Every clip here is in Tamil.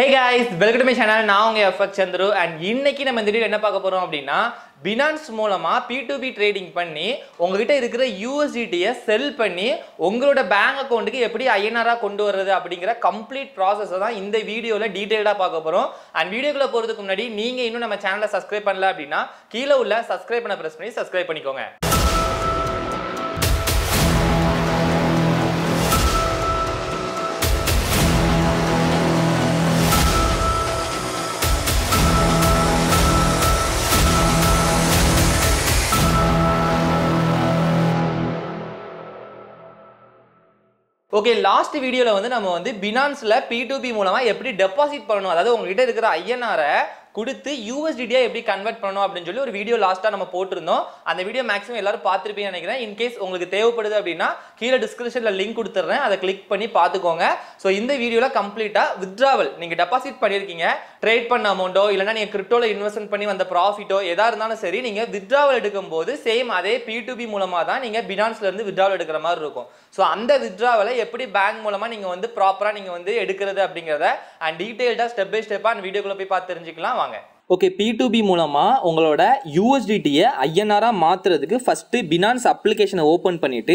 Hey guys, welcome to my channel. நான் உங்க FX சந்திரு and இன்னைக்கு நம்ம இந்த வீடியோ என்ன பார்க்க போறோம் அப்படினா Binance மூலமா P2P ட்ரேடிங் பண்ணி உங்ககிட்ட இருக்கிற USDT-ய செல் பண்ணி உங்களோட பேங்க் அக்கவுண்ட்க்கு எப்படி INR-ஆ கொண்டு வரது அப்படிங்கற கம்ப்ளீட் process தான் இந்த வீடியோல டீடைலா பார்க்க போறோம். and வீடியோக்குள்ள போறதுக்கு முன்னாடி நீங்க இன்னும் நம்ம சேனலை Subscribe பண்ணல அப்படினா கீழ உள்ள Subscribe பண்ண பிரஸ் பண்ணி Subscribe பண்ணிக்கோங்க. Okay, last video la வந்து நம்ம வந்து Binance ல P2P மூலமா எப்படி டெபாசிட் பண்ணனும் அதாவது உங்ககிட்ட இருக்கிற INR-ஐ கொடுத்து USDT எப்படி கன்வர்ட் பண்ணனும் அப்படினு சொல்லி ஒரு வீடியோ லாஸ்டா நம்ம போட்டுருந்தோம். அந்த வீடியோ மேக்ஸिमम எல்லாரும் பார்த்திருப்பீங்கன்னு நினைக்கிறேன். இன் கேஸ் உங்களுக்கு தேவைப்படுது அப்படினா கீழ டிஸ்கிரிப்ஷன்ல லிங்க் கொடுத்துறேன். அதை கிளிக் பண்ணி பாத்துக்கோங்க. சோ இந்த வீடியோல கம்ப்ளீட்டா வித்ட்ராவல் நீங்க டெபாசிட் பண்ணிருக்கீங்க, ட்ரேட் பண்ண அமௌண்டோ இல்லனா நீங்க கிரிப்டோல இன்வெஸ்ட் பண்ணி வந்த ப்ராஃபிட்டோ எதா இருந்தாலும் சரி நீங்க வித்ட்ராவல் எடுக்கும்போது சேம் அதே P2P மூலமா தான் நீங்க Binance-ல இருந்து வித்ட்ராவல் எடுக்கிற மாதிரி இருக்கும். சோ அந்த வித்ட்ராவலை எப்படி பேங்க் மூலமா நீங்க வந்து ப்ராப்பரா நீங்க வந்து எடுக்கிறது அப்படிங்கறத and டீடைலா ஸ்டெப் பை ஸ்டெப்பா அந்த வீடியோக்குள்ள போய் பார்த்து தெரிஞ்சுக்கலாம் வாங்க. ஓகே, P2P மூலமா உங்களோட USDT-ய INR-ஆ மாத்துறதுக்கு ஃபர்ஸ்ட் Binance அப்ளிகேஷனை ஓபன் பண்ணிட்டு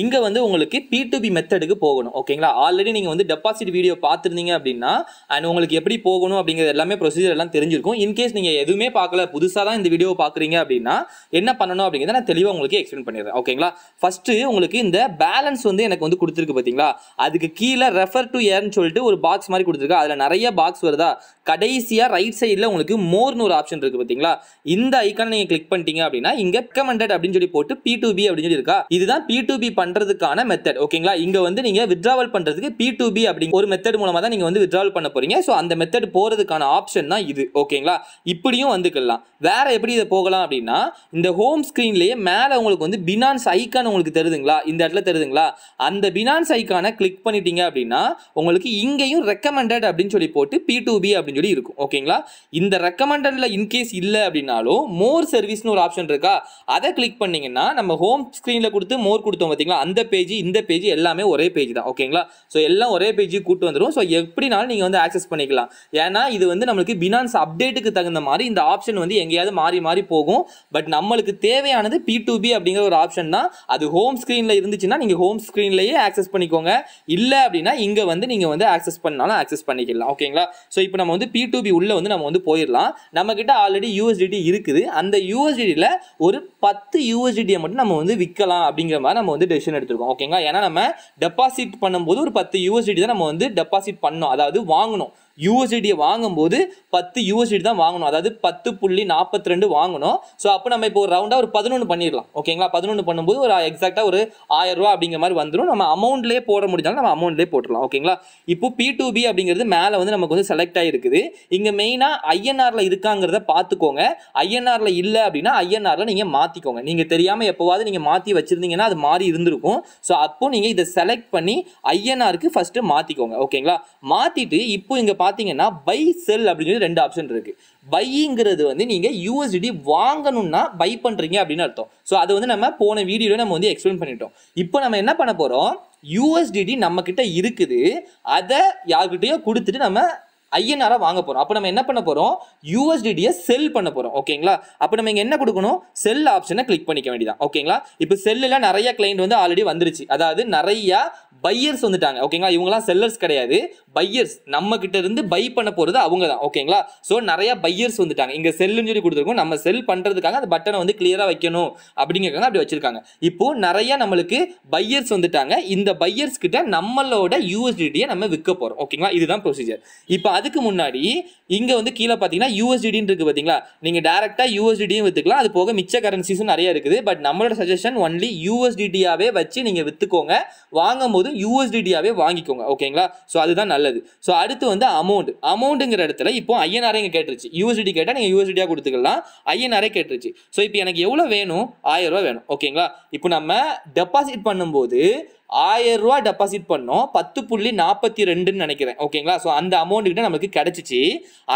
இங்க வந்து உங்களுக்கு P2P மெத்தடுக்கு போகணும். ஓகேங்களா, ஆல்ரெடி நீங்க வந்து டெபாசிட் வீடியோ பார்த்திருந்தீங்க அப்படின்னா and உங்களுக்கு எப்படி போகணும் அப்படிங்கிறது எல்லாமே ப்ரொசீஜர் எல்லாம் தெரிஞ்சிருக்கும். இன் கேஸ் நீங்க எதுவுமே பார்க்கல புதுசா தான் இந்த வீடியோவை பார்க்குறீங்க அப்படின்னா என்ன பண்ணணும் அப்படிங்கறத நான் தெளிவா உங்களுக்கு எக்ஸ்பிளைன் பண்ணிடுறேன். ஓகேங்களா, ஃபர்ஸ்ட் உங்களுக்கு இந்த பேலன்ஸ் வந்து எனக்கு வந்து கொடுத்திருக்கு பாத்தீங்களா, அதுக்கு கீழ ரெஃபர் டு ஏர்ன்னு சொல்லிட்டு ஒரு பாக்ஸ் மாதிரி கொடுத்திருக்கு. அதுல நிறைய பாக்ஸ் வருதா, கடைசியா ரைட் சைடுல உங்களுக்கு மோர்னு ஒரு ஆப்ஷன் இருக்கு பாத்தீங்களா, இந்த ஐகானை நீங்க கிளிக் பண்ணிட்டீங்க அப்படின்னா இங்க ரெக்கமெண்டட் அப்படின்னு சொல்லி போட்டு P2P அப்படின்னு சொல்லி இருக்கா, இதுதான் P2P பண்றதுக்கான மெத்தட். ஓகேங்களா, இங்க வந்து நீங்க வித்ட்ராவல் பண்றதுக்கு P2P அப்படிங்கிற ஒரு மெத்தட் மூலமா தான் நீங்க வந்து வித்ட்ராவல் பண்ண போறீங்க. சோ அந்த மெத்தட் போறதுக்கான ஆப்ஷன் தான் இது. ஓகேங்களா, இப்படியும் வந்துக்கலாம். வேற எப்படி இத போகலாம் அப்படின்னா இந்த ஹோம் ஸ்கிரீன்லயே மேல உங்களுக்கு வந்து Binance ஐகான் உங்களுக்கு தெரியுதுங்களா, இந்த இடத்துல தெரியுதுங்களா, அந்த Binance ஐகானை கிளிக் பண்ணிட்டீங்க அப்படின்னா உங்களுக்கு இங்கேயும் ரெக்கமெண்டட் அப்படின்னு சொல்லி போட்டு P2P அப்படின்னு சொல்லி இருக்கும். ஓகேங்களா, இந்த ரெக்கமெண்டட்ல இன்கேஸ் இல்ல அப்படினாலும் மோர் சர்வீஸ்னு ஒரு ஆப்ஷன் இருக்கா, அதை கிளிக் பண்ணீங்கன்னா நம்ம ஹோம் ஸ்கிரீன்ல கொடுத்து மோர் கொடுத்தோம் பாத்தீங்களா, அந்த பேஜ் இந்த பேஜ் எல்லாமே ஒரே பேஜ் தான். ஓகேங்களா, சோ எல்லாம் ஒரே பேஜுக்கு கூட்டி வந்துரும். சோ எப்படினாலும் நீங்க வந்து ஆக்சஸ் பண்ணிக்கலாம். ஏன்னா இது வந்து நமக்கு Binance அப்டேட்டுக்கு தகுந்த மாதிரி இந்த ஆப்ஷன் வந்து எங்கேயாவது மாறி மாறி போகும். பட் நம்மளுக்கு தேவையானது P2P அப்படிங்கிற ஒரு ஆப்ஷன் தான். அது ஹோம் ஸ்கிரீன்ல இருந்துச்சுன்னா நீங்க ஹோம் ஸ்கிரீன்லயே ஆக்சஸ் பண்ணிக்கோங்க, இல்ல அப்படின்னா இங்க வந்து நீங்க வந்து ஆக்சஸ் பண்ணாலும் ஆக்சஸ் பண்ணிக்கலாம். ஓகேங்களா, சோ இப்போ நம்ம வந்து P2P உள்ள வந்து நம்ம வந்து போயிடலாம். நம்ம கிட்ட ஆல்ரெடி USDT இருக்குது. அந்த USDT-ல ஒரு 10 USDT-ய மட்டும் நம்ம வந்து விற்கலாம் அப்படிங்கிற மாதிரி நம்ம வந்து டெசிஷன் எடுத்துருக்கோம். ஓகேங்களா, ஏன்னா நம்ம டெபாசிட் பண்ணும்போது ஒரு 10 USDT தான் நம்ம வந்து டெபாசிட் பண்ணோம், அதாவது வாங்கணும். USDT வாங்கும்போது 10 USDT தான் வாங்கணும், அதாவது 10.42 வாங்கணும். ஸோ அப்போ நம்ம இப்போ ஒரு ரவுண்டாக ஒரு 11 பண்ணிடலாம். ஓகேங்களா, 11 பண்ணும்போது ஒரு எக்ஸாக்டாக ஒரு 1000 ரூபா அப்படிங்கிற மாதிரி வந்துடும். நம்ம அமௌண்ட்லேயே போட முடிஞ்சாலும் நம்ம அமௌண்ட்லேயே போட்டுடலாம். ஓகேங்களா, இப்போ P2P அப்படிங்கிறது மேலே வந்து நமக்கு வந்து செலக்ட் ஆகிருக்குது. இங்கே மெயினாக INR-ல இருக்காங்கிறத பார்த்துக்கோங்க. INR-ல இல்லை அப்படின்னா INR-ல நீங்கள் மாற்றிக்கோங்க. நீங்கள் தெரியாமல் எப்போவாது நீங்கள் மாற்றி வச்சுருந்தீங்கன்னா அது மாறி இருந்திருக்கும். ஸோ அப்போ நீங்கள் இதை செலக்ட் பண்ணி INR-க்கு ஃபஸ்ட்டு மாற்றிக்கோங்க. ஓகேங்களா, மாற்றிட்டு இப்போ இங்கே பார்த்தீங்கன்னா பை செல் அப்படின்னு ரெண்டு ஆப்ஷன் இருக்கு. பைங்கிறது வந்து நீங்க USDT வாங்கணும்னா பை பண்றீங்க அப்படின்னு அர்த்தம். சோ அது வந்து நம்ம போன வீடியோல நம்ம வந்து எக்ஸ்பிளைன் பண்ணிட்டோம். இப்போ நம்ம என்ன பண்ண போறோம், USDT நம்ம கிட்ட இருக்குது, அதை யார்கிட்டயோ கொடுத்துட்டு நம்ம INR-ஆ வாங்க போறோம். அப்போ நம்ம என்ன பண்ண போறோம், USDT-ய செல் பண்ண போறோம். ஓகேங்களா, அப்போ நம்ம இங்க என்ன கொடுக்கணும், செல் ஆப்ஷனை கிளிக் பண்ணிக்க வேண்டியதான். ஓகேங்களா, இப்போ செல்லுல நிறைய கிளைண்ட் வந்து ஆல்ரெடி வந்துருச்சு, அதாவது நிறைய பையர்ஸ் வந்துட்டாங்க. ஓகேங்களா, இவங்கலாம் செல்லர்ஸ் கிடையாது, பையர்ஸ். நம்ம கிட்ட இருந்து பை பண்ண போறது அவங்க தான். ஓகேங்களா, சோ நிறைய பையர்ஸ் வந்துட்டாங்க. இங்க செல்லுன்னு சொல்லி கொடுத்துருக்கோம், நம்ம செல் பண்றதுக்காக அந்த பட்டனை வந்து கிளியரா வைக்கணும் அப்படிங்கிறதுக்காக அப்படி வச்சிருக்காங்க. இப்போ நிறைய நம்மளுக்கு பையர்ஸ் வந்துட்டாங்க. இந்த பையர்ஸ் கிட்ட நம்மளோட USDT-ய நம்ம விற்க போறோம். ஓகேங்களா, இதுதான் ப்ரொசீஜர். இப்போ அதுக்கு முன்னாடி இங்க வந்து கீழே பாத்தீங்கன்னா USDT இருக்கு பாத்தீங்களா, நீங்க டைரக்டா USDT-யும் வித்துக்கலாம். அது போக மிச்ச கரன்சிஸும் நிறைய இருக்குது. பட் நம்மளோட சஜஷன் ஒன்லி USDT-யாவே வச்சு நீங்க வித்துக்கோங்க, வாங்கும் போது USDT-யாவே வாங்கிக்கோங்க. ஓகேங்களா, சோ அதுதான் நல்லது. சோ அடுத்து வந்து அமௌண்ட்ங்கிற இடத்துல இப்போ INR இங்க கேட்டுருச்சு. USDT கேட்டா நீங்க USDT-யா கொடுத்துக்கலாம், INR கேட்டுருச்சு. சோ இப்போ எனக்கு எவ்வளவு வேணும், 1000 ரூபாய் வேணும். ஓகேங்களா, இப்போ நம்ம டெபாசிட் பண்ணும்போது 1000 ரூபாய் டெபாசிட் பண்ணோம் 10.42 நினைக்கிறேன் ஓகேங்களா. ஸோ அந்த அமௌண்ட் கிட்ட நமக்கு கிடைச்சிச்சு.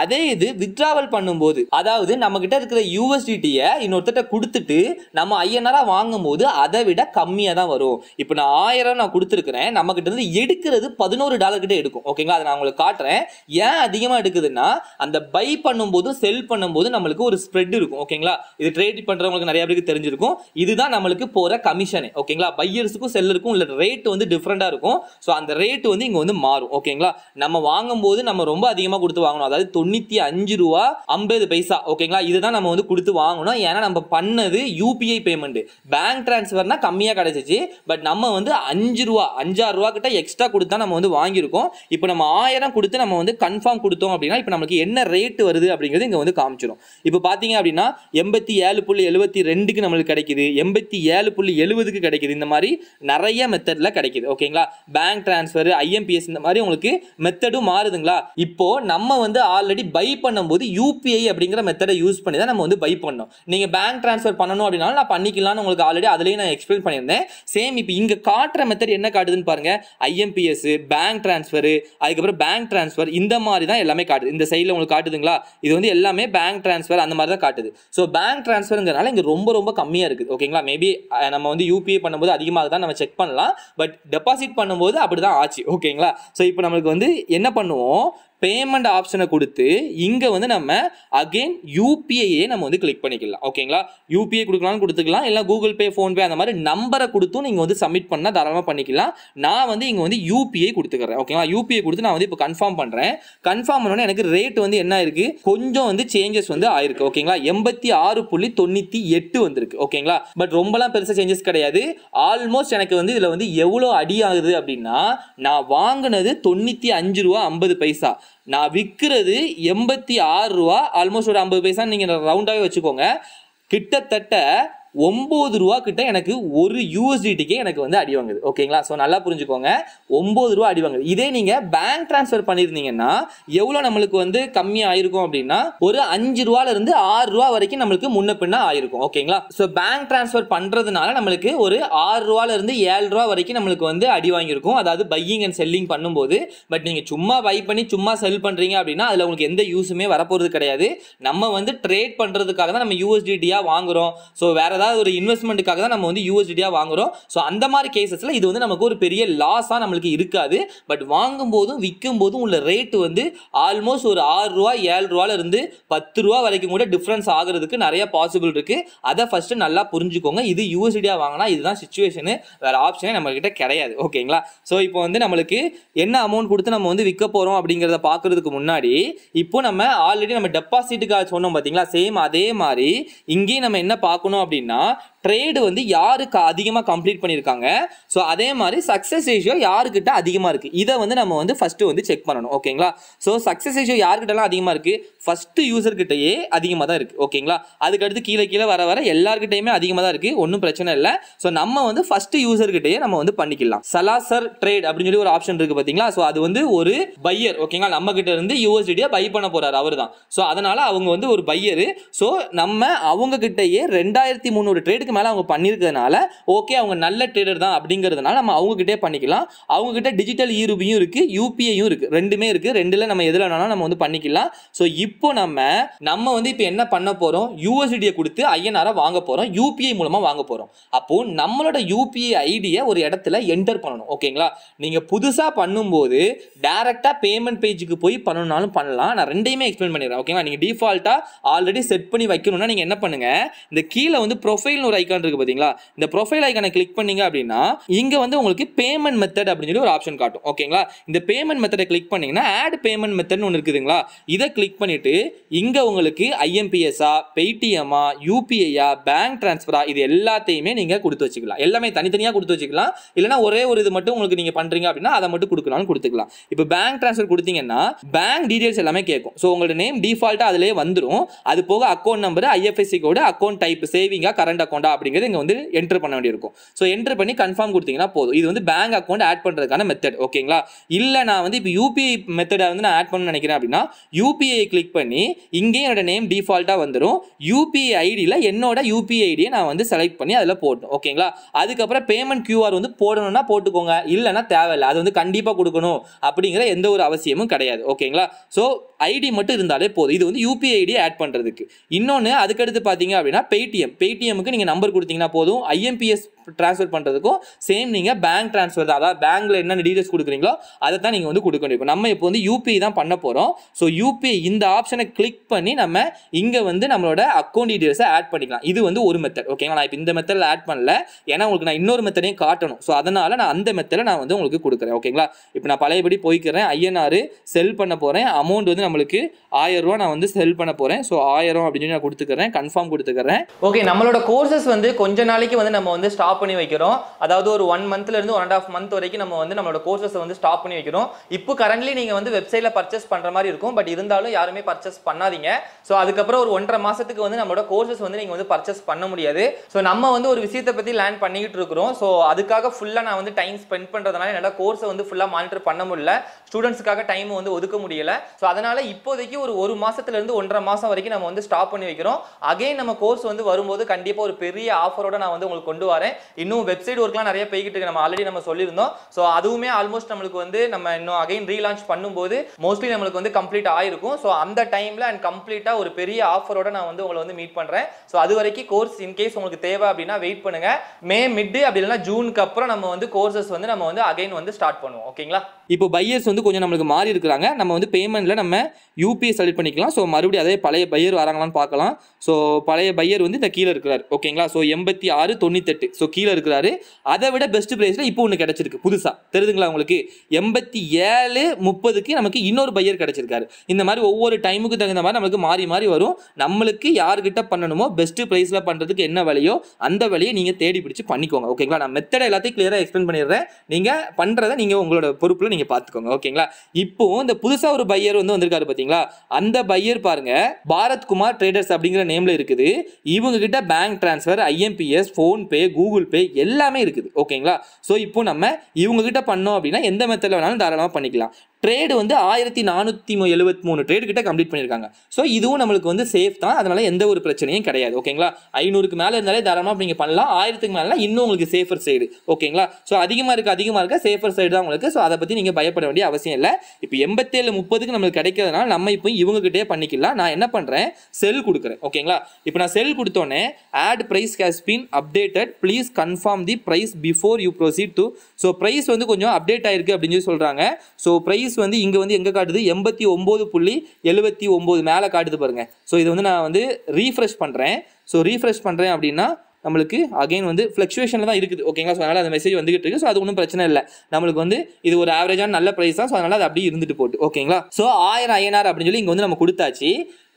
அதே இது வித்ட்ராவல் பண்ணும்போது, அதாவது நம்ம கிட்ட இருக்கிற யூஎஸ்டிடியை இன்னொருத்தட்ட கொடுத்துட்டு நம்ம ஐஎன்ஆரா வாங்கும் போது அதை விட கம்மியாக தான் வரும். இப்போ நான் 1000 நான் கொடுத்துருக்கிறேன், நம்ம கிட்ட இருந்து எடுக்கிறது $11 கிட்ட எடுக்கும் ஓகேங்களா. அதை நான் உங்களுக்கு காட்டுறேன். ஏன் அதிகமாக எடுக்குதுன்னா அந்த பை பண்ணும்போது செல் பண்ணும்போது நம்மளுக்கு ஒரு ஸ்ப்ரெட் இருக்கும் ஓகேங்களா. இது ட்ரேட் பண்றவங்களுக்கு நிறைய பேருக்கு தெரிஞ்சிருக்கும். இதுதான் நம்மளுக்கு போற கமிஷன் ஓகேங்களா. பையர்ஸுக்கும் செல்லருக்கும் உள்ள ரேட் வந்து டிஃபரெண்டா இருக்கும். ஸோ அந்த ரேட் வந்து இங்க வந்து மாறும் ஓகேங்களா. நம்ம வாங்கும் போது நம்ம ரொம்ப அதிகமா கொடுத்து வாங்கணும், அதாவது 95 ரூபா 50 பைசா ஓகேங்களா. இதுதான் நம்ம வந்து கொடுத்து வாங்கணும். ஏன்னா நம்ம பண்ணது யூபிஐ பேமெண்ட், பேங்க் டிரான்ஸ்ஃபர்னா கம்மியா கிடைச்சிச்சு. பட் நம்ம வந்து 5 ரூபா 5-6 ரூபா கிட்ட எக்ஸ்ட்ரா கொடுத்தா நம்ம வந்து வாங்கியிருக்கோம். இப்போ நம்ம 1000 கொடுத்து நம்ம வந்து கன்ஃபார்ம் கொடுத்தோம் அப்படின்னா இப்போ நமக்கு என்ன ரேட் வருது அப்படிங்கிறது இங்க வந்து காமிச்சிடும். இப்போ பாத்தீங்க அப்படின்னா 87.72க்கு நம்மளுக்கு கிடைக்குது, 87.70க்கு கிடைக்குது. இந்த மாதிரி நிறைய மெத்தட்ல கிடைக்குது ஓகேங்களா. பேங்க் டிரான்ஸ்ஃபர், ஐஎம்பிஎஸ் இந்த மாதிரி உங்களுக்கு மெத்தடும் மாறுதுங்களா. இப்போ நம்ம வந்து ஆல்ரெடி பை பண்ணும்போது யூபிஐ அப்படிங்கிற மெத்தடை யூஸ் பண்ணி தான் நம்ம வந்து பை பண்ணோம். நீங்க பேங்க் டிரான்ஸ்ஃபர் பண்ணணும் அப்படின்னா நான் பண்ணிக்கலாம்னு உங்களுக்கு ஆல்ரெடி அதுலயும் நான் எக்ஸ்பிளைன் பண்ணியிருந்தேன். சேம் இப்போ இங்க காட்டுற மெத்தட் என்ன காட்டுதுன்னு பாருங்க. ஐஎம்பிஎஸ், பேங்க் டிரான்ஸ்ஃபர், அதுக்கப்புறம் பேங்க் டிரான்ஸ்ஃபர் இந்த மாதிரி தான் எல்லாமே காட்டுது. இந்த சைடில் உங்களுக்கு காட்டுதுங்களா. இது வந்து எல்லாமே பேங்க் டிரான்ஸ்ஃபர் அந்த மாதிரி தான் காட்டுது. ஸோ பேங்க் டிரான்ஸ்ஃபர்ங்கிறனால இங்க ரொம்ப ரொம்ப கம்மியா இருக்குது ஓகேங்களா. மேபி நம்ம வந்து யூபிஐ பண்ணும்போது அதிகமாக தான் நம்ம செக் பண்ணலாம். பட் டெபாசிட் பண்ணும்போது அப்படிதான் ஆச்சு ஓகேங்களா. ஸோ இப்போ நம்மளுக்கு வந்து என்ன பண்ணுவோம், பேமெண்ட் ஆப்ஷனை கொடுத்து இங்கே வந்து நம்ம அகெயின் யூபிஐயே நம்ம வந்து கிளிக் பண்ணிக்கலாம் ஓகேங்களா. யூபிஐ கொடுக்கலாம்னு கொடுத்துக்கலாம், இல்லை கூகுள் பே, ஃபோன்பே அந்த மாதிரி நம்பரை கொடுத்தும் நீங்கள் வந்து சப்மிட் பண்ணால் தாராளமாக பண்ணிக்கலாம். நான் வந்து இங்கே வந்து யூபிஐ கொடுத்துக்கிறேன் ஓகேங்களா. யூபிஐ கொடுத்து நான் வந்து இப்போ கன்ஃபார்ம் பண்ணுறேன். கன்ஃபார்ம் பண்ணோன்னே எனக்கு ரேட் வந்து என்ன ஆயிருக்கு, கொஞ்சம் வந்து சேஞ்சஸ் வந்து ஆயிருக்கு ஓகேங்களா. 86.98 வந்திருக்கு ஓகேங்களா. பட் ரொம்பலாம் பெருசாக சேஞ்சஸ் கிடையாது. ஆல்மோஸ்ட் எனக்கு வந்து இதில் வந்து எவ்வளோ அடி ஆகுது அப்படின்னா, நான் வாங்கினது 95 ரூபா 50 பைசா, நான் விற்கிறது 86 ரூபா, ஆல்மோஸ்ட் ஒரு 50 பைசா நீங்க ரவுண்டாவே வச்சுக்கோங்க. கிட்டத்தட்ட 9 ரூபா கிட்ட எனக்கு ஒரு யூஎஸ்டிடிக்கே எனக்கு வந்து அடி வாங்குது ஓகேங்களா. ஸோ நல்லா புரிஞ்சுக்கோங்க, 9 ரூபா அடி வாங்குது. இதே நீங்க பேங்க் டிரான்ஸ்ஃபர் பண்ணியிருந்தீங்கன்னா எவ்வளோ நம்மளுக்கு வந்து கம்மியாக ஆயிருக்கும் அப்படின்னா ஒரு 5 ரூபால இருந்து 6 ரூபா வரைக்கும் நம்மளுக்கு முன்ன பின்ன ஆயிருக்கும் ஓகேங்களா. ஸோ பேங்க் டிரான்ஸ்ஃபர் பண்றதுனால நம்மளுக்கு ஒரு 6 ரூபால இருந்து 7 ரூபா வரைக்கும் நம்மளுக்கு வந்து அடி வாங்கியிருக்கும், அதாவது பையிங் அண்ட் செல்லிங் பண்ணும்போது. பட் நீங்க சும்மா பை பண்ணி சும்மா செல் பண்றீங்க அப்படின்னா அதுல உங்களுக்கு எந்த யூஸுமே வரப்போறது கிடையாது. நம்ம வந்து ட்ரேட் பண்றதுக்காக தான் நம்ம யூஎஸ்டிடியா வாங்குறோம். ஸோ வேற ஏதாவது ஒரு இன்வெஸ்ட்மெண்ட்டுக்காக தான் நம்ம வந்து யூஎஸ்டிடியா வாங்குறோம். ஸோ அந்த மாதிரி கேசஸ்ல இது வந்து நமக்கு ஒரு பெரிய லாஸா நம்மளுக்கு இருக்காது. பட் வாங்கும் போதும் விற்கும் போதும் உள்ள ரேட் வந்து ஆல்மோஸ்ட் ஒரு 6 ரூபா 7 ரூபால இருந்து 10 ரூபா வரைக்கும் கூட டிஃபரன்ஸ் ஆகிறதுக்கு நிறைய பாசிபிள் இருக்கு. அதை ஃபர்ஸ்ட் நல்லா புரிஞ்சுக்கோங்க. இது யூஎஸ்டிடியா வாங்கினா இதுதான் சிச்சுவேஷன், வேற ஆப்ஷனே நம்ம கிட்ட கிடையாது ஓகேங்களா. ஸோ இப்போ வந்து நம்மளுக்கு என்ன அமௌண்ட் கொடுத்து நம்ம வந்து விற்க போறோம் அப்படிங்கிறத பார்க்கறதுக்கு முன்னாடி இப்போ நம்ம ஆல்ரெடி நம்ம டெபாசிட்டுக்காக சொன்னோம் பார்த்தீங்களா, சேம் அதே மாதிரி இங்கேயும் நம்ம என்ன பார்க்கணும் அப்படின்னா ட்ரேடு வந்து யாருக்கு அதிகமாக கம்ப்ளீட் பண்ணியிருக்காங்க, ஸோ அதே மாதிரி சக்ஸஸ் ரேஷியோ யாருக்கிட்ட அதிகமாக இருக்குது, இதை வந்து நம்ம வந்து ஃபஸ்ட்டு வந்து செக் பண்ணணும் ஓகேங்களா. ஸோ சக்ஸஸ் ரேஷியோ யாருக்கிட்டலாம் அதிகமாக இருக்குது, ஃபஸ்ட்டு யூசர்கிட்டயே அதிகமாக தான் இருக்குது ஓகேங்களா. அதுக்கடுத்து கீழே கீழே வர வர எல்லாருக்கிட்டையுமே அதிகமாக தான் இருக்குது, ஒன்றும் பிரச்சனை இல்லை. ஸோ நம்ம வந்து ஃபஸ்ட்டு யூசர்கிட்டயே நம்ம வந்து பண்ணிக்கலாம். சலாசர் ட்ரேட் அப்படின்னு சொல்லி ஒரு ஆப்ஷன் இருக்குது பார்த்தீங்களா. ஸோ அது வந்து ஒரு பையர் ஓகேங்களா, நம்ம கிட்ட இருந்து யூஎஸ்டிடியா பை பண்ண போறாரு அவர் தான். ஸோ அதனால அவங்க வந்து ஒரு பையரு. ஸோ நம்ம அவங்க கிட்டயே 2300 ட்ரேடுக்கு மேலே அவங்க பண்ணியிருக்கிறதுனால ஓகே அவங்க நல்ல ட்ரேடர் தான் அப்படிங்கிறதுனால நம்ம அவங்க கிட்டே பண்ணிக்கலாம். அவங்க கிட்ட டிஜிட்டல் ஈருபியும் இருக்கு, யூபிஐயும் இருக்கு, ரெண்டுமே இருக்கு. ரெண்டுல நம்ம எதுல வேணாலும் நம்ம வந்து பண்ணிக்கலாம். ஸோ இப்போ நம்ம வந்து இப்போ என்ன பண்ண போறோம், யூஎஸ்டியை கொடுத்து ஐஎன்ஆரை வாங்க போறோம், யூபிஐ மூலமா வாங்க போறோம். அப்போ நம்மளோட யூபிஐ ஐடியை ஒரு இடத்துல என்டர் பண்ணணும் ஓகேங்களா. நீங்க புதுசா பண்ணும்போது டைரக்டா பேமெண்ட் பேஜுக்கு போய் பண்ணணும்னாலும் பண்ணலாம். நான் ரெண்டையுமே எக்ஸ்பிளைன் பண்ணிடுறேன் ஓகேங்களா. நீங்க டிஃபால்ட்டா ஆல்ரெடி செட் பண்ணி வைக்கணும்னா நீங்க என்ன பண்ணுங்க, இந்த கீழே வந்து ப்ரொஃபைல்னு ஒரு ஐகான் இருக்கு பாத்தீங்களா, இந்த ப்ரொஃபைல் ஐகானை கிளிக் பண்ணீங்க அப்படின்னா இங்க வந்து உங்களுக்கு பேமெண்ட் மெத்தட் அப்படின்னு சொல்லி ஒரு ஆப்ஷன் காட்டும் ஓகேங்களா. இந்த பேமெண்ட் மெத்தடை கிளிக் பண்ணீங்கன்னா ஆட் பேமெண்ட் மெத்தட்னு ஒன்று இருக்குதுங்களா, இதை கிளிக் பண்ணிட்டு இங்க உங்களுக்கு ஐஎம்பிஎஸ்ஆ, பேடிஎம்ஆ, யூபிஐயா, பேங்க் டிரான்ஸ்ஃபரா, இது எல்லாத்தையுமே நீங்க கொடுத்து வச்சுக்கலாம். எல்லாமே தனித்தனியா கொடுத்து வச்சுக்கலாம். இல்லைன்னா ஒரே ஒரு இது மட்டும் உங்களுக்கு நீங்க பண்றீங்க அப்படின்னா அதை மட்டும் கொடுக்கலாம்னு கொடுத்துக்கலாம். இப்போ பேங்க் டிரான்ஸ்ஃபர் கொடுத்தீங்கன்னா பேங்க் டீடைல்ஸ் எல்லாமே கேட்கும். ஸோ உங்களோட நேம் டிஃபால்ட்டா அதிலே வந்துடும். அது போக account number, IFSC code, account type, சேவிங்கா கரண்ட் அக்கௌண்டா அப்படிங்கிறது இங்க வந்து என்டர் பண்ண வேண்டியிருக்கும். ஸோ என்டர் பண்ணி கன்ஃபார்ம் கொடுத்தீங்கன்னா போதும். இது வந்து பேங்க் அக்கௌண்ட் ஆட் பண்றதுக்கான மெத்தட். ஓகேங்களா? இல்ல நான் வந்து இப்போ யூபிஐ மெத்தடை வந்து நான் ஆட் பண்ணணும்னு நினைக்கிறேன் அப்படின்னா யூபிஐ கிளிக் பண்ணி இங்கே என்னோட நேம் டிஃபால்ட்டா வந்துடும். யூபிஐ ஐடியில் என்னோட யூபிஐ ஐடியை நான் வந்து செலக்ட் பண்ணி அதில் போடணும். ஓகேங்களா? அதுக்கப்புறம் பேமெண்ட் கியூஆர் வந்து போடணும்னா போட்டுக்கோங்க, இல்லைன்னா தேவையில்லை. அது வந்து கண்டிப்பாக கொடுக்கணும் அப்படிங்கிற எந்த ஒரு அவசியமும் கிடையாது. ஓகேங்களா? ஸோ ஐடி மட்டும் இருந்தாலே போதும். இது வந்து யூபிஐ ஐடியை ஆட் பண்ணுறதுக்கு. இன்னொன்று அதுக்கடுத்து பார்த்தீங்க அப்படின்னா பேடிஎம்க்கு நீங்கள் நம்பர் கொடுத்தீங்கன்னா போதும். ஐஎம்பிஎஸ் ட்ரான்ஸ்ஃபர் பண்ணுறதுக்கும் சேம் நீங்கள் பேங்க் ட்ரான்ஸ்ஃபர் தான், அதாவது பேங்க்ல என்ன டீடைல்ஸ் கொடுக்குறீங்களோ அதை தான் நீங்கள் வந்து கொடுக்க வேண்டியிருக்கும். நம்ம இப்போ வந்து யூபிஐ தான் பண்ண போகிறோம். ஸோ யூபிஐ இந்த ஆப்ஷனை கிளிக் பண்ணி நம்ம இங்கே வந்து நம்மளோட அக்கௌண்ட் டீடைல்ஸை ஆட் பண்ணிக்கலாம். இது வந்து ஒரு மெத்தட். ஓகேங்களா? நான் இப்போ இந்த மெத்தடில் ஆட் பண்ணல, ஏன்னா உங்களுக்கு நான் இன்னொரு மெத்தடையும் காட்டணும். ஸோ அதனால் நான் அந்த மெத்தடை நான் வந்து உங்களுக்கு கொடுக்குறேன். ஓகேங்களா? இப்போ நான் பழையபடி போய்க்கிறேன். ஐஎன்ஆர் செல் பண்ண போகிறேன். அமௌண்ட் வந்து நம்மளுக்கு 1000 ரூபா நான் வந்து செல் பண்ண போகிறேன். ஸோ 1000 அப்படின்னு நான் கொடுத்துக்கிறேன், கன்ஃபார்ம் கொடுத்துக்கிறேன். ஓகே, நம்மளோட கோர்சஸ் வந்து கொஞ்ச நாளைக்கு வந்து நம்ம வந்து ஸ்டாப் பண்ணி வைக்கிறோம். அதாவது ஒரு 1 மந்த்ல இருந்து 1.5 மந்த் வரைக்கும் நம்ம வந்து நம்மளோட கோர்சஸ் வந்து ஸ்டாப் பண்ணி வைக்கிறோம். இப்போ கரண்ட்லி நீங்க வந்து வெப்சைட்ல பர்ச்சேஸ் பண்ற மாதிரி இருக்கும். பட் இருந்தாலும் யாருமே பர்ச்சேஸ் பண்ணாதீங்க. ஸோ அதுக்கப்புறம் ஒரு 1.5 மாசத்துக்கு வந்து நம்மளோட கோர்சஸ் வந்து நீங்க வந்து பர்ச்சேஸ் பண்ண முடியாது. ஸோ நம்ம வந்து ஒரு விஷயத்தை பத்தி லேர்ன் பண்ணிக்கிட்டு இருக்கிறோம். ஸோ அதுக்காக ஃபுல்லா நான் வந்து டைம் ஸ்பெண்ட் பண்றதுனால என்னோட கோர்ஸை வந்து ஃபுல்லா மானிட்டர் பண்ண முடியல, ஸ்டூடெண்ட்ஸ்க்காக டைம் வந்து ஒதுக்க முடியல. ஸோ அதனால இப்போதைக்கு ஒரு மாசத்துல இருந்து 1.5 மாசம் வரைக்கும் நம்ம வந்து ஸ்டாப் பண்ணி வைக்கிறோம். அகைன் நம்ம கோர்ஸ் வந்து வரும்போது கண்டிப்பா ஒரு பெரிய ஆஃபரோட நான் வந்து உங்களுக்கு கொண்டு வரேன். இன்னும் வெப்சைட் ஒர்க்லாம் நிறைய போய்கிட்டு இருக்கு, நம்ம ஆல்ரெடி நம்ம சொல்லியிருந்தோம். ஸோ அதுவுமே ஆல்மோஸ்ட் நம்மளுக்கு வந்து நம்ம இன்னும் அகைன் ரீலான்ச் பண்ணும்போது மோஸ்ட்லி நம்மளுக்கு வந்து கம்ப்ளீட் ஆயிருக்கும். ஸோ அந்த டைம்ல அண்ட் கம்ப்ளீட்டா ஒரு பெரிய ஆஃபரோட நான் வந்து உங்களை வந்து மீட் பண்றேன். ஸோ அது வரைக்கும் கோர்ஸ் இன்கேஸ் உங்களுக்கு தேவை அப்படின்னா வெயிட் பண்ணுங்க. மே மிட் அப்படி இல்லைன்னா ஜூனுக்கு அப்புறம் நம்ம வந்து கோர்சஸ் வந்து நம்ம வந்து அகைன் வந்து ஸ்டார்ட் பண்ணுவோம். ஓகேங்களா? இப்போ பையர்ஸ் வந்து கொஞ்சம் நம்மளுக்கு மாறி இருக்கிறாங்க. நம்ம வந்து பேமெண்ட்ல நம்ம யூபிஐ செலக்ட் பண்ணிக்கலாம். ஸோ மறுபடியும் அதே பழைய பையர் வராங்களான்னு பார்க்கலாம். ஸோ பழைய பையர் வந்து இந்த கீழே இருக்கிறார். ஓகேங்களா? ஸோ 86.98. ஸோ கீழே இருக்கிறாரு. அதை விட பெஸ்ட் பிரைஸ்ல இப்போ ஒன்று கிடைச்சிருக்கு புதுசா, தெரியுதுங்களா உங்களுக்கு? 87.30க்கு நமக்கு இன்னொரு பையர் கிடைச்சிருக்காரு. இந்த மாதிரி ஒவ்வொரு டைமுக்கு தகுந்த மாதிரி நமக்கு மாறி மாறி வரும். நம்மளுக்கு யார்கிட்ட பண்ணணுமோ பெஸ்ட் பிரைஸ்ல பண்றதுக்கு என்ன வழியோ அந்த வழியை நீங்க தேடி பிடிச்சு பண்ணிக்கோங்க. ஓகேங்களா? நான் மெத்தட் எல்லாத்தையும் கிளியரா எக்ஸ்பிளைன் பண்ணிடுறேன். நீங்க பண்றதை நீங்க உங்களோட பொறுப்புல நீங்க பாத்துக்கோங்க. ஓகேங்களா? இப்போ இந்த புதுசா ஒரு பையர் வந்து வந்திருக்காரு பாத்தீங்களா? அந்த பையர் பாருங்க, பாரத் குமார் ட்ரேடர்ஸ் அப்படிங்கிற நேம்ல இருக்குது. இவங்க கிட்ட பேங்க் டிரான்ஸ்ஃபர், ஐஎம்பிஎஸ், போன் பே, கூகுள் பே எல்லாமே இருக்குது. ஓகேங்களா? ஸோ இப்போ நம்ம இவங்க கிட்ட பண்ணோம் அப்படின்னா எந்த மெத்தட்ல வேணாலும் தாராளமாக பண்ணிக்கலாம். ட்ரேடு வந்து 1473 ட்ரேடு கிட்ட கம்ப்ளீட் பண்ணியிருக்காங்க. ஸோ இதுவும் நம்மளுக்கு வந்து சேஃப் தான், அதனால எந்த ஒரு பிரச்சனையும் கிடையாது. ஓகேங்களா? 500க்கு மேலே இருந்தாலே தாராளமாக நீங்கள் பண்ணலாம். 1000க்கு மேலே இன்னும் உங்களுக்கு சேஃபர் சைடு. ஓகேங்களா? ஸோ அதிகமாக இருக்க சேஃபர் சைடு தான் உங்களுக்கு. ஸோ அதை பற்றி நீங்கள் பயப்பட வேண்டிய அவசியம் இல்லை. இப்போ 87.30க்கு நம்மளுக்கு கிடைக்கிறதுனால நம்ம இப்போ இவங்ககிட்டே பண்ணிக்கலாம். நான் என்ன பண்ணுறேன், செல் கொடுக்குறேன். ஓகேங்களா? இப்போ நான் செல் கொடுத்தோன்னே ad price has been updated, please confirm the price before you proceed to. So price வந்து கொஞ்சம் அப்டேட் ஆயிருக்கு அப்படின்னு சொல்லி சொல்கிறாங்க. ஸோ பிரைஸ் வந்து இங்க வந்து எங்க காட்டுது, 89.79 மேல காட்டுது பாருங்க. ஸோ இது வந்து நான் வந்து ரீஃப்ரெஷ் பண்றேன். ஸோ ரீஃப்ரெஷ் பண்றேன் அப்படின்னா நம்மளுக்கு அகைன் வந்து ஃப்ளக்சுவேஷன்ல தான் இருக்குது. ஓகேங்களா? ஸோ அதனால அந்த மெசேஜ் வந்துகிட்டு இருக்கு. ஸோ அது ஒன்றும் பிரச்சனை இல்லை. நம்மளுக்கு வந்து இது ஒரு ஆவரேஜான நல்ல பிரைஸ் தான். ஸோ அதனால அது அப்படியே இருந்துட்டு போட்டு. ஓகேங்களா? ஸோ 1000 INR அப்படின்னு சொல்லி இங்க வந்து நம்ம கொடுத்தாச்சு.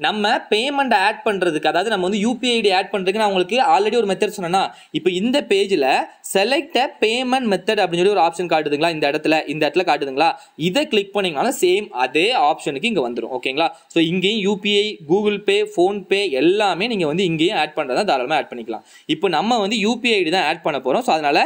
நம்ம பேமெண்ட் ஆட் பண்றதுக்கு, அதாவது நம்ம வந்து யூபிஐ ஐடி ஆட் பண்றதுக்கு நான் உங்களுக்கு ஆல்ரெடி ஒரு மெத்தட் சொன்னேன்னா, இப்போ இந்த பேஜ்ல செலக்ட் பேமெண்ட் மெத்தட் அப்படின்னு சொல்லி ஒரு ஆப்ஷன் காட்டுதுங்களா? இந்த இடத்துல காட்டுதுங்களா? இதை கிளிக் பண்ணீங்கனாலும் சேம் அதே ஆப்ஷனுக்கு இங்க வந்துடும். ஓகேங்களா? ஸோ இங்கேயும் யூபிஐ, கூகுள் பே, போன் பே எல்லாமே நீங்க வந்து இங்கேயும் ஆட் பண்றதா தாராளமாக ஆட் பண்ணிக்கலாம். இப்போ நம்ம வந்து யூபிஐ ஐடி தான் ஆட் பண்ண போறோம். ஸோ அதனால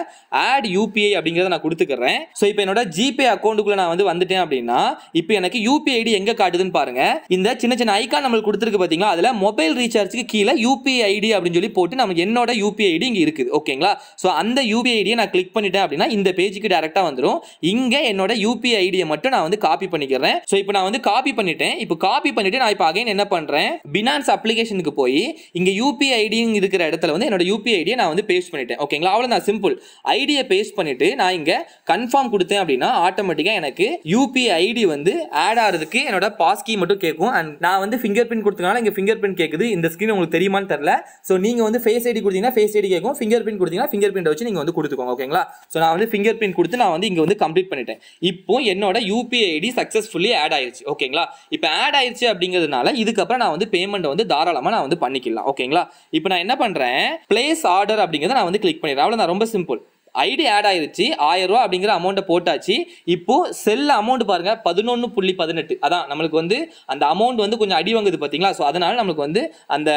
ஆட் யூபிஐ அப்படிங்கிறத நான் கொடுத்துக்கிறேன். ஸோ இப்போ என்னோட ஜிபே அக்கௌண்ட்டுக்குள்ள நான் வந்து வந்துட்டேன் அப்படின்னா இப்போ எனக்கு யூபிஐ ஐடி எங்க காட்டுதுன்னு பாருங்க. இந்த சின்ன சின்ன ஐகான் நம்ம கொடுத்திருக்கு பாத்தீங்களா? அதுல மொபைல் ரீசார்ஜ்க்கு கீழே யூபிஐ ஐடி அப்படின்னு சொல்லி போட்டு நமக்கு என்னோட யூபிஐ ஐடி இங்க இருக்குது. ஓகேங்களா? சோ அந்த யூபிஐ ஐடியை நான் கிளிக் பண்ணிட்டேன் அப்படின்னா இந்த பேஜுக்கு டைரக்டா வந்துரும். இங்க என்னோட யூபிஐ ஐடியை மட்டும் நான் வந்து காப்பி பண்ணிக்கிறேன். சோ இப்போ நான் வந்து காப்பி பண்ணிட்டேன். இப்போ காப்பி பண்ணிட்டு நான் இப்போ அகைன் என்ன பண்றேன், பினான்ஸ் அப்ளிகேஷனுக்கு போய் இங்க யூபிஐ ஐடி இருக்கிற இடத்துல வந்து என்னோட யூபிஐ ஐடியை நான் வந்து பேஸ்ட் பண்ணிட்டேன். ஓகேங்களா? அவ்வளவுதான், சிம்பிள். ஐடியை பேஸ்ட் பண்ணிட்டு நான் இங்க கன்ஃபார்ம் கொடுத்தேன் அப்படின்னா ஆட்டோமேட்டிக்கா எனக்கு யூபிஐ ஐடி வந்து ஆட் ஆகிறதுக்கு என்னோட பாஸ் கீ மட்டும் கேட்கும். அண்ட் நான் வந்து ஃபிங்கர் பிரிண்ட் கொடுத்தனால இங்க ஃபிங்கர் பிரிண்ட் கேக்குது. இந்த ஸ்கிரீன் உங்களுக்கு தெரியுமான்னு தெரியல. சோ நீங்க வந்து ஃபேஸ் ஐடி கொடுத்தீங்கன்னா ஃபேஸ் ஐடி கேட்கும், ஃபிங்கர் பிரிண்ட் கொடுத்தீங்கன்னா ஃபிங்கர் பிரிண்ட் வச்சு நீங்க வந்து கொடுத்துக்கோங்க. ஓகேங்களா? சோ நான் வந்து ஃபிங்கர் பிரிண்ட் கொடுத்து நான் வந்து இங்க வந்து கம்ப்ளீட் பண்ணிட்டேன். இப்போ என்னோட யூபிஐ ஐடி சக்சஸ்ஃபுல்லி ஆட் ஆயிருச்சு. ஓகேங்களா? இப்போ ஆட் ஆயிருச்சு அப்படிங்கிறதுனால இதுக்கப்புறம் நான் வந்து பேமெண்ட் வந்து தாராளமா நான் வந்து பண்ணிக்கலாம். ஓகேங்களா? இப்போ நான் என்ன பண்றேன், பிளேஸ் ஆர்டர் அப்படிங்கறத நான் வந்து கிளிக் பண்ணிடுறேன். அவ்வளவுதான், ரொம்ப சிம்பிள். ஐடி ஆட் ஆயிருச்சு, 1000 ரூபா அப்படிங்கிற அமௌண்ட்டை போட்டாச்சு. இப்போ செல் அமௌண்ட் பாருங்க 11.18. அதான் நம்மளுக்கு வந்து அந்த அமௌண்ட் வந்து கொஞ்சம் அடி வாங்குது பார்த்தீங்களா. ஸோ அதனால நம்மளுக்கு வந்து அந்த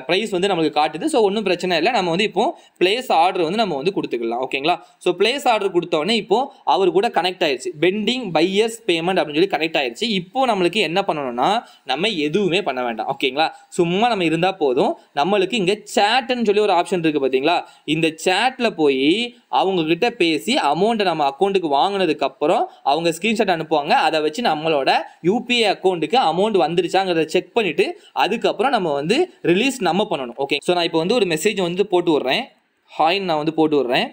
ப்ரைஸ் வந்து நம்மளுக்கு காட்டுது. ஸோ ஒன்றும் பிரச்சனை இல்லை. நம்ம வந்து இப்போ பிளேஸ் ஆர்டர் வந்து நம்ம வந்து கொடுத்துக்கலாம். ஓகேங்களா. ஸோ பிளேஸ் ஆர்டர் கொடுத்தோடனே இப்போ அவர் கூட கனெக்ட் ஆயிடுச்சு. பெண்டிங் பையர்ஸ் பேமெண்ட் அப்படின்னு சொல்லி கனெக்ட் ஆயிடுச்சு. இப்போ நம்மளுக்கு என்ன பண்ணணும்னா நம்ம எதுவுமே பண்ண வேண்டாம். ஓகேங்களா. சும்மா நம்ம இருந்தால் போதும். நம்மளுக்கு இங்கே சேட்னு சொல்லி ஒரு ஆப்ஷன் இருக்கு பார்த்தீங்களா. இந்த சேட்ல போய் அவங்க கிட்ட பேசி அமௌண்ட்டை நம்ம அக்கௌண்ட்டுக்கு வாங்கினதுக்கு அப்புறம் அவங்க ஸ்கிரீன்ஷாட் அனுப்புவாங்க. அதை வச்சு நம்மளோட யூபிஐ அக்கௌண்ட்டுக்கு அமௌண்ட் வந்துருச்சாங்கிறத செக் பண்ணிட்டு அதுக்கப்புறம் நம்ம வந்து ரிலீஸ் நம்ம பண்ணணும். ஓகே. ஸோ நான் இப்போ வந்து ஒரு மெசேஜ் வந்து போட்டு விட்றேன். ஹாய்ன்னு நான் வந்து போட்டு விட்றேன்.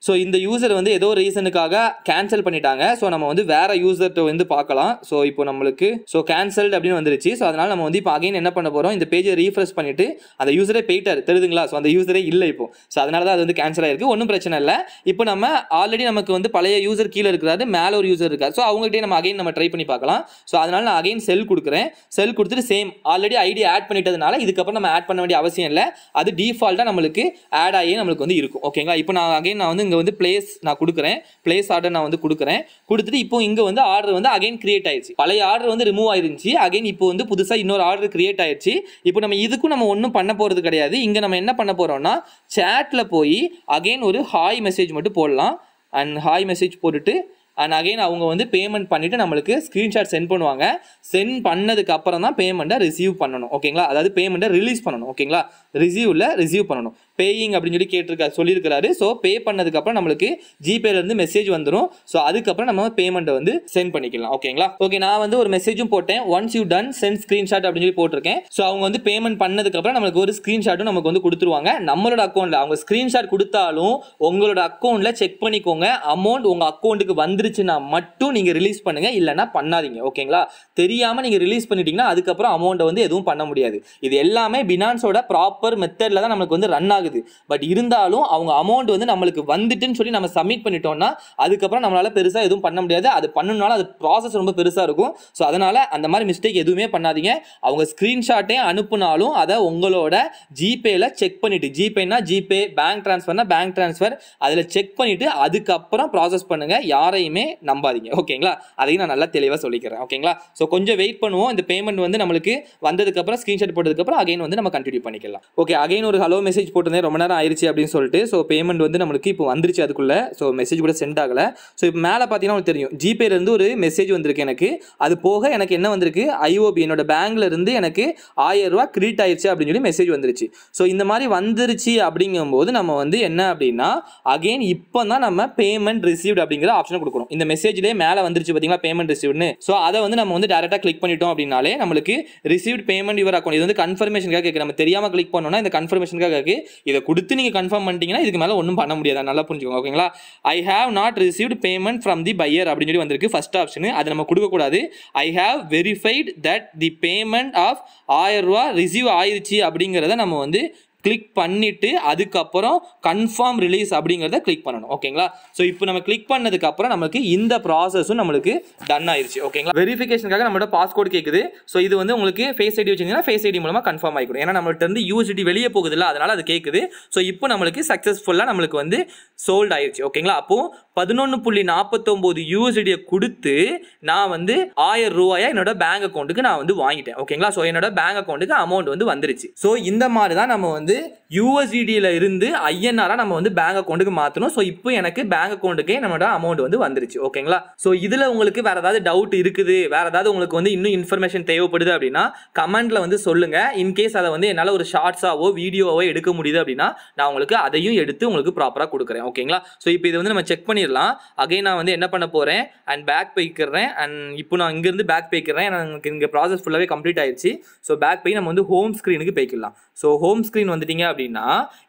ஸோ இந்த யூசர் வந்து ஏதோ ரீசனுக்காக கேன்சல் பண்ணிட்டாங்க. ஸோ நம்ம வந்து வேற யூசர்கிட்ட வந்து பார்க்கலாம். ஸோ இப்போ நம்மளுக்கு கேன்சல்டு அப்படின்னு வந்துருச்சு. ஸோ அதனால நம்ம வந்து இப்போ அகைன் என்ன பண்ண போகிறோம், இந்த பேஜை ரீஃப்ரெஷ் பண்ணிட்டு அந்த யூசரே போயிட்டார் தெரியுதுங்களா. ஸோ அந்த யூசரே இல்லை இப்போ. ஸோ அதனால தான் அது வந்து கேன்சல் ஆயிருக்கு. ஒன்றும் பிரச்சனை இல்லை. இப்போ நம்ம ஆல்ரெடி நமக்கு வந்து பழைய யூசர் கீழே இருக்கிறாரு, மேலே ஒரு யூசர் இருக்கார். ஸோ அவங்ககிட்டே நம்ம அகைன் நம்ம ட்ரை பண்ணி பார்க்கலாம். ஸோ அதனால நான் அகைன் செல் கொடுக்குறேன். செல் கொடுத்துட்டு சேம் ஆல்ரெடி ஐடி ஆட் பண்ணிட்டதுனால இதுக்கப்புறம் நம்ம ஆட் பண்ண வேண்டிய அவசியம் இல்லை. அது டிஃபால்ட்டாக நம்மளுக்கு ஆட் ஆகி நம்மளுக்கு வந்து இருக்கும். ஓகேங்களா. இப்போ நான் அகைன் நான் வந்து இங்கே வந்து பிளேஸ் நான் கொடுக்குறேன். பிளேஸ் ஆர்டர் நான் வந்து கொடுக்குறேன். கொடுத்துட்டு இப்போ இங்கே வந்து ஆர்டர் வந்து அகைன் கிரியேட் ஆயிடுச்சு. பழைய ஆர்டர் வந்து ரிமூவ் ஆயிருந்துச்சு. அகைன் இப்போ வந்து புதுசாக இன்னொரு ஆர்டர் கிரியேட் ஆயிடுச்சு. இப்போ நம்ம இதுக்கும் நம்ம ஒன்றும் பண்ண போகிறது கிடையாது. இங்கே நம்ம என்ன பண்ண போகிறோம்னா சேட்ல போய் அகைன் ஒரு ஹாய் மெசேஜ் மட்டும் போடலாம். அண்ட் ஹாய் மெசேஜ் போட்டுட்டு அண்ட் அகைன் அவங்க வந்து பேமெண்ட் பண்ணிவிட்டு நம்மளுக்கு ஸ்க்ரீன்ஷாட் சென்ட் பண்ணுவாங்க. சென்ட் பண்ணதுக்கு அப்புறம் தான் பேமெண்ட்டை ரிசீவ் பண்ணணும். ஓகேங்களா. அதாவது பேமெண்ட்டை ரிலீஸ் பண்ணணும். ஓகேங்களா. ரிசீவ் பண்ணணும். பேயிங் அப்படின்னு சொல்லி சொல்லியிருக்காரு. ஸோ பே பண்ணதுக்கப்புறம் நம்மளுக்கு ஜிபேலேருந்து மெசேஜ் வந்துடும். ஸோ அதுக்கப்புறம் நம்ம பேமெண்ட்டை வந்து சென்ட் பண்ணிக்கலாம். ஓகேங்களா. ஓகே. நான் வந்து ஒரு மெசேஜும் போட்டேன். Once you done sent screenshot அப்படின்னு சொல்லி போட்டிருக்கேன். ஸோ அவங்க வந்து பேமெண்ட் பண்ணதுக்கப்புறம் நம்மளுக்கு ஒரு ஸ்க்ரீன்ஷாட்டும் நமக்கு வந்து கொடுத்துருவாங்க. நம்மளோட அக்கௌண்ட்டில் அவங்க ஸ்க்ரீன்ஷாட் கொடுத்தாலும் உங்களோட அக்கௌண்ட்டில் செக் பண்ணிக்கோங்க. அமௌண்ட் உங்கள் அக்கௌண்ட்டுக்கு வந்துருச்சுன்னா மட்டும் நீங்கள் ரிலீஸ் பண்ணுங்க, இல்லைன்னா பண்ணாதீங்க. ஓகேங்களா. தெரியாமல் நீங்கள் ரிலீஸ் பண்ணிட்டீங்கன்னா அதுக்கப்புறம் அமௌண்ட்டை வந்து எதுவும் பண்ண முடியாது. இது எல்லாமே பினான்ஸோட ப்ராப்பர் மெத்தடில் தான் நமக்கு வந்து ரன் ஆகுது. பட் இருந்தாலும் அவங்க அமௌண்ட் வந்து நம்மளுக்கு வந்துட்டுன்னு சொல்லி நம்ம சப்மிட் பண்ணிட்டோம்னா அதுக்கப்புறம் நம்மளால பெருசா எதுவும் பண்ண முடியாது. அது பண்ணனால அது ப்ராசஸ் ரொம்ப பெருசா இருக்கும். ஸோ அதனால அந்த மாதிரி மிஸ்டேக் எதுவுமே பண்ணாதீங்க. அவங்க ஸ்கிரீன்ஷாட்டே அனுப்புனாலும் அதை உங்களோட ஜிபேல செக் பண்ணிட்டு, ஜிபேனா ஜிபே, பேங்க் டிரான்ஸ்ஃபர்னா பேங்க் டிரான்ஸ்ஃபர், அதில் செக் பண்ணிட்டு அதுக்கப்புறம் ப்ராசஸ் பண்ணுங்க. யாரையுமே நம்பாதீங்க. ஓகேங்களா. அதையும் நான் நல்லா தெளிவாக சொல்லிக்கிறேன். ஓகேங்களா. ஸோ கொஞ்சம் வெயிட் பண்ணுவோம். இந்த பேமெண்ட் வந்து நம்மளுக்கு வந்ததுக்கப்புறம் ஸ்கிரீன்ஷாட் போட்டதுக்கப்புறம் அகைன் வந்து நம்ம கண்டினியூ பண்ணிக்கலாம். ஓகே. அகைன் ஒரு ஹலோ மெசேஜ் போட்டு ரொம்ப நேரம் ஆயிடுச்சு அப்படின்னு சொல்லிட்டு ஸோ பேமெண்ட் வந்து நம்மளுக்கு இப்போ வந்துருச்சு. அதுக்குள்ள ஸோ மெசேஜ் கூட சென்ட் ஆகலை. ஸோ இப்போ மேலே பார்த்தீங்கன்னா உங்களுக்கு தெரியும் ஜிபேலேருந்து ஒரு மெசேஜ் வந்திருக்கு எனக்கு. அது போக எனக்கு என்ன வந்திருக்கு, ஐஓபி என்னோட பேங்க்ல இருந்து எனக்கு 1000 ரூபா கிரெடிட் ஆயிடுச்சு அப்படின்னு சொல்லி மெசேஜ் வந்துருச்சு. ஸோ இந்த மாதிரி வந்துருச்சு அப்படிங்கும்போது நம்ம வந்து என்ன அப்படின்னா அகைன் இப்போ தான் நம்ம பேமெண்ட் ரிசீவ்ட் அப்படிங்கிற ஆப்ஷனை கொடுக்கணும். இந்த மெசேஜ்லேயே மேலே வந்துருச்சு பார்த்தீங்களா பேமெண்ட் ரிசீவ்ட்னு. ஸோ அதை வந்து நம்ம வந்து டேரெக்டாக கிளிக் பண்ணிட்டோம் அப்படின்னாலே நம்மளுக்கு ரிசீவ்ட் பேமெண்ட் யுவர் அக்கௌண்ட். இது வந்து கன்ஃபர்மேஷனுக்காக கேட்கு. நம்ம தெரியாமல் கிளிக் பண்ணோம்னா இந்த கன்ஃபர்மேஷனுக்காக கேட்கு. இதை கொடுத்து நீங்கள் கன்ஃபார்ம் பண்ணிட்டீங்கன்னா இதுக்கு மேலே ஒன்றும் பண்ண முடியாது. நல்லா புரிஞ்சுக்கோங்க. ஓகேங்களா. I have not received payment from the buyer அப்படின்னு சொல்லி வந்திருக்கு ஃபர்ஸ்ட் ஆப்ஷன். அது நம்ம கொடுக்கக்கூடாது. I have verified that the payment of 1000 ரூபா ரிசீவ் ஆயிடுச்சு அப்படிங்கிறத நம்ம வந்து கிளிக் பண்ணிட்டு அதுக்கப்புறம் கன்ஃபார்ம் ரிலீஸ் அப்படிங்கிறத கிளிக் பண்ணணும். ஓகேங்களா. ஸோ இப்போ நம்ம கிளிக் பண்ணதுக்கு அப்புறம் நமக்கு இந்த ப்ராசஸும் நம்மளுக்கு டன் ஆயிடுச்சு. ஓகேங்களா. வெரிஃபிகேஷனுக்காக நம்மளோட பாஸ்கோட் கேட்குது. ஸோ இது வந்து உங்களுக்கு ஃபேஸ் ஐடி வச்சிங்கன்னா ஃபேஸ் ஐடி மூலமாக கன்ஃபார்ம் ஆகிடும். ஏன்னா நம்மள்ட்ட இருந்து யூஎஸ்டி வெளியே போகுது இல்லை, அதனால அது கேட்குது. ஸோ இப்போ நம்மளுக்கு சக்ஸஸ்ஃபுல்லாக நம்மளுக்கு வந்து சோல்ட் ஆயிடுச்சு. ஓகேங்களா. அப்போ 11.49 யூஎஸ்டியை கொடுத்து நான் வந்து 1000 ரூபாயா என்னோட பேங்க் அக்கௌண்ட்டுக்கு நான் வந்து வாங்கிட்டேன். ஓகேங்களா. ஸோ என்னோட பேங்க் அக்கௌண்ட்டுக்கு அமௌண்ட் வந்து வந்துருச்சு. ஸோ இந்த மாதிரி தான் நம்ம வந்து யூஎஸ்டியில் இருந்து ஐஎன்ஆரா நம்ம வந்து பேங்க் அக்கௌண்ட்டுக்கு மாற்றணும். ஸோ இப்போ எனக்கு பேங்க் அக்கௌண்ட்டுக்கே நம்மளோட அமௌண்ட் வந்து வந்துருச்சு. ஓகேங்களா. ஸோ இதில் உங்களுக்கு வேற ஏதாவது டவுட் இருக்குது, வேற ஏதாவது உங்களுக்கு வந்து இன்னும் இன்ஃபர்மேஷன் தேவைப்படுது அப்படின்னா கமெண்ட்ல வந்து சொல்லுங்க. இன்கேஸ் அதை வந்து என்னால் ஒரு ஷார்ட்ஸாவோ வீடியோவோ எடுக்க முடியுது அப்படின்னா நான் உங்களுக்கு அதையும் எடுத்து உங்களுக்கு ப்ராப்பராக கொடுக்குறேன். ஓகேங்களா. ஸோ இப்போ இது வந்து நம்ம செக் பண்ணிடலாம். அகைன் நான் வந்து என்ன பண்ண போகிறேன், அண்ட் பேக் போய்க்கிறேன். அண்ட் இப்போ நான் இங்கேருந்து பேக் போய்க்கிறேன். எனக்கு இங்கே ப்ராசஸ் ஃபுல்லாகவே கம்ப்ளீட் ஆயிடுச்சு. ஸோ பேக் போய் நம்ம வந்து ஹோம் ஸ்க்ரீனுக்கு போய்க்கலாம். ஸோ ஹோம் ஸ்க்ரீன் வந்துட்டீங்க அப்படின்னா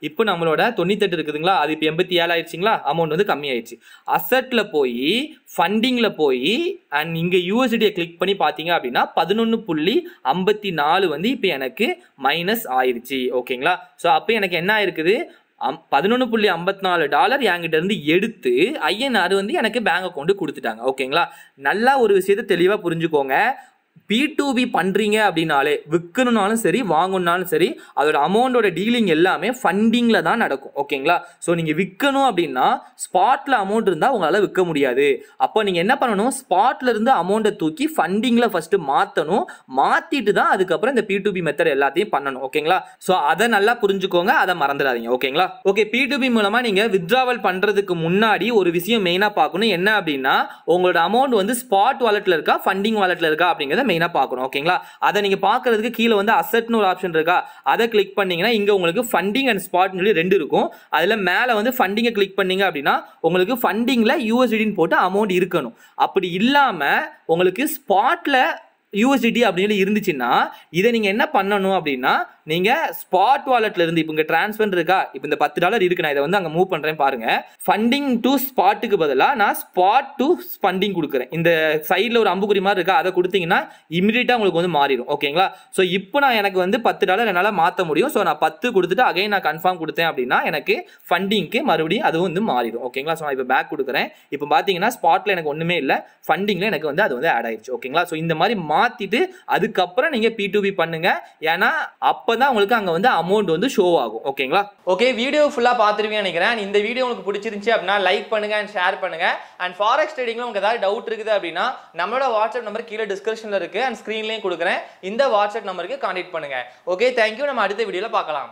இப்போ நம்மளோட 98 இருக்குதுங்களா, அது இப்போ 87 ஆயிடுச்சுங்களா, அமௌண்ட் வந்து கம்மி ஆயிடுச்சு. அசெட்டில் போய் ஃபண்டிங்கில் போய் அண்ட் இங்கே யூஎஸ்டியை கிளிக் பண்ணி பார்த்தீங்க அப்படின்னா 11.54 வந்து இப்போ எனக்கு மைனஸ் ஆயிடுச்சு. ஓகேங்களா. ஸோ அப்போ எனக்கு என்ன ஆயிருக்குது, $11.54 என்கிட்ட இருந்து எடுத்து ஐஎன்ஆர் வந்து எனக்கு பேங்க் அக்கௌண்ட் கொடுத்துட்டாங்க. ஓகேங்களா. நல்லா ஒரு விஷயத்தை தெளிவாக புரிஞ்சுக்கோங்க. P2B பண்றீங்க அப்படின்னாலே விற்கணும்னாலும் சரி வாங்கணும்னாலும் சரி அதோட அமௌண்டோட டீலிங் எல்லாமே ஃபண்டிங்ல தான் நடக்கும். ஓகேங்களா? ஸோ நீங்க விற்கணும் அப்படின்னா ஸ்பாட்ல அமௌண்ட் இருந்தா உங்களால விற்க முடியாது. அப்போ நீங்க என்ன பண்ணணும், ஸ்பாட்ல இருந்து அமௌண்ட்டை தூக்கி ஃபண்டிங்ல ஃபர்ஸ்ட் மாத்தணும். மாத்திட்டு தான் அதுக்கப்புறம் இந்த P2B மெத்தட் எல்லாத்தையும் பண்ணணும். ஓகேங்களா? ஸோ அதை நல்லா புரிஞ்சுக்கோங்க, அதை மறந்துடாதீங்க. ஓகேங்களா? ஓகே, P2B மூலமா நீங்க வித்ட்ராவல் பண்றதுக்கு முன்னாடி ஒரு விஷயம் மெயினா பார்க்கணும். என்ன அப்படின்னா உங்களோட அமௌண்ட் வந்து ஸ்பாட் வாலெட்ல இருக்கா ஃபண்டிங் வாலெட்ல இருக்கா அப்படிங்கறத மெயினா பார்க்கணும். ஓகேங்களா? அதை நீங்க பார்க்கிறதுக்கு கீழே வந்து அசெட்னு ஒரு ஆப்ஷன் இருக்கா, அதை கிளிக் பண்ணீங்கன்னா இங்க உங்களுக்கு ஃபண்டிங் அண்ட் ஸ்பாட் சொல்லி ரெண்டு இருக்கும். அதுல மேல வந்து ஃபண்டிங்கை கிளிக் பண்ணீங்க அப்படின்னா உங்களுக்கு ஃபண்டிங்ல USDT போட்டு அமௌண்ட் இருக்கணும். அப்படி இல்லாம உங்களுக்கு ஸ்பாட்ல USDT அப்படின்னு இருந்துச்சுன்னா இதை நீங்க என்ன பண்ணணும் அப்படின்னா நீங்க ஸ்பாட் வாலெட்ல இருந்து இப்போ இங்க டிரான்ஸ்ஃபர் இருக்கா, இப்போ இந்த $10 இருக்கு, நான் இதை வந்து அங்க மூவ் பண்றேன் பாருங்க. ஃபண்டிங் டு ஸ்பாட்டுக்கு பதிலா நான் ஸ்பாட் டு ஃபண்டிங் கொடுக்குறேன். இந்த சைட்ல ஒரு அம்புக்குறி மாதிரி இருக்கா, அதை கொடுத்தீங்கன்னா இமிடியேட்டா உங்களுக்கு வந்து மாறிடும். ஓகேங்களா? ஸோ இப்போ நான் எனக்கு வந்து $10 என்னால் மாற்ற முடியும். ஸோ நான் 10 கொடுத்துட்டு அகைன் நான் கன்ஃபார்ம் கொடுத்தேன் அப்படின்னா எனக்கு ஃபண்டிங்க்கு மறுபடியும் அதுவும் வந்து மாறிடும். ஓகேங்களா? ஸோ நான் இப்போ பேக் கொடுக்குறேன். இப்போ பார்த்தீங்கன்னா ஸ்பாட்ல எனக்கு ஒன்றுமே இல்லை, ஃபண்டிங்ல எனக்கு வந்து அது வந்து ஆட் ஆயிடுச்சு. ஓகேங்களா? ஸோ இந்த மாதிரி மாத்திட்டு அதுக்கப்புறம் நீங்க P2B பண்ணுங்க. ஏன்னா அப்பதான் உங்களுக்கு அங்க வந்து அமௌண்ட் வந்து ஷோ ஆகும். ஓகேங்களா? ஓகே, வீடியோ ஃபுல்லா பார்த்துருவீங்கன்னு நினைக்கிறேன். இந்த வீடியோ உங்களுக்கு பிடிச்சிருந்துச்சு அப்படின்னா லைக் பண்ணுங்க அண்ட் ஷேர் பண்ணுங்க. அண்ட் ஃபாரெக்ஸ் ட்ரேடிங்ல உங்களுக்கு ஏதாவது டவுட் இருக்குது அப்படின்னா நம்மளோட வாட்ஸ்அப் நம்பர் கீழே டிஸ்கிரிப்ஷன்ல இருக்கு அண்ட் ஸ்கிரீன்லயும் கொடுக்குறேன். இந்த வாட்ஸ்அப் நம்பருக்கு கான்டாக்ட் பண்ணுங்க. Okay, thank you. நம்ம அடுத்த வீடியோல பார்க்கலாம்.